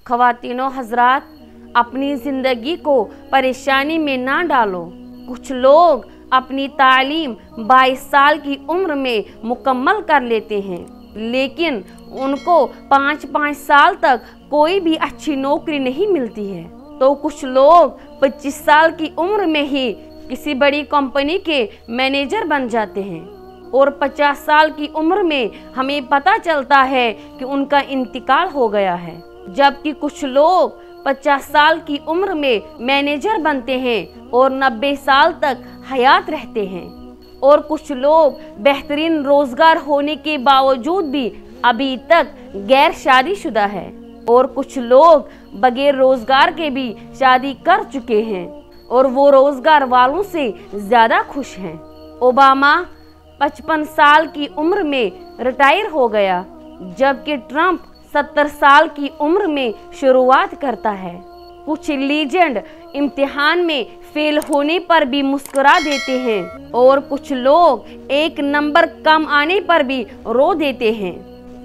ख़वातीनो हज़रात, अपनी ज़िंदगी को परेशानी में ना डालो। कुछ लोग अपनी तालीम 22 साल की उम्र में मुकम्मल कर लेते हैं, लेकिन उनको 5-5 साल तक कोई भी अच्छी नौकरी नहीं मिलती है। तो कुछ लोग 25 साल की उम्र में ही किसी बड़ी कंपनी के मैनेजर बन जाते हैं और 50 साल की उम्र में हमें पता चलता है कि उनका इंतकाल हो गया है। जबकि कुछ लोग 50 साल की उम्र में मैनेजर बनते हैं और 90 साल तक हयात रहते हैं। और कुछ लोग बेहतरीन रोजगार होने के बावजूद भी अभी तक गैर शादीशुदा है और कुछ लोग बगैर रोजगार के भी शादी कर चुके हैं और वो रोजगार वालों से ज़्यादा खुश हैं। ओबामा 55 साल की उम्र में रिटायर हो गया, जबकि ट्रंप 70 साल की उम्र में शुरुआत करता है। कुछ लीजेंड इम्तिहान में फेल होने पर भी मुस्कुरा देते हैं और कुछ लोग एक नंबर कम आने पर भी रो देते हैं।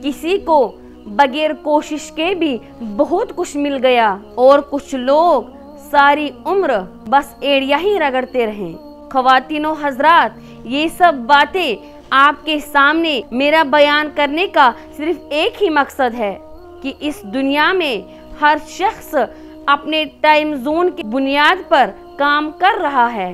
किसी को बगैर कोशिश के भी बहुत कुछ मिल गया और कुछ लोग सारी उम्र बस एड़िया ही रगड़ते रहे। ख़वातीनो हज़रात, ये सब बातें आपके सामने मेरा बयान करने का सिर्फ एक ही मकसद है कि इस दुनिया में हर शख्स अपने टाइम जोन की बुनियाद पर काम कर रहा है।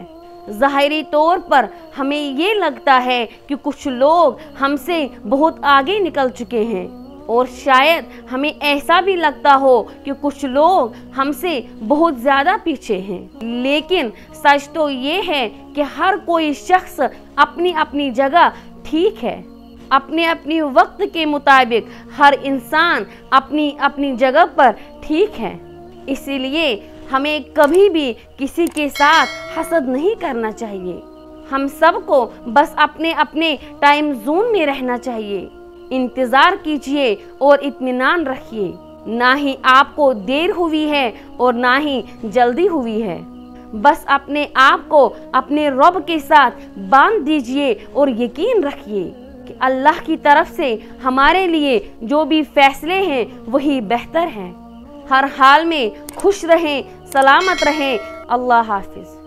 ज़ाहिरी तौर पर हमें ये लगता है कि कुछ लोग हमसे बहुत आगे निकल चुके हैं और शायद हमें ऐसा भी लगता हो कि कुछ लोग हमसे बहुत ज़्यादा पीछे हैं, लेकिन सच तो ये है कि हर कोई शख्स अपनी अपनी जगह ठीक है। अपने अपने वक्त के मुताबिक हर इंसान अपनी अपनी जगह पर ठीक है। इसीलिए हमें कभी भी किसी के साथ हसद नहीं करना चाहिए। हम सबको बस अपने अपने टाइम जोन में रहना चाहिए। इंतज़ार कीजिए और इत्मीनान रखिए। ना ही आपको देर हुई है और ना ही जल्दी हुई है। बस अपने आप को अपने रब के साथ बांध दीजिए और यकीन रखिए कि अल्लाह की तरफ से हमारे लिए जो भी फैसले हैं वही बेहतर हैं। हर हाल में खुश रहें, सलामत रहें। अल्लाह हाफिज़।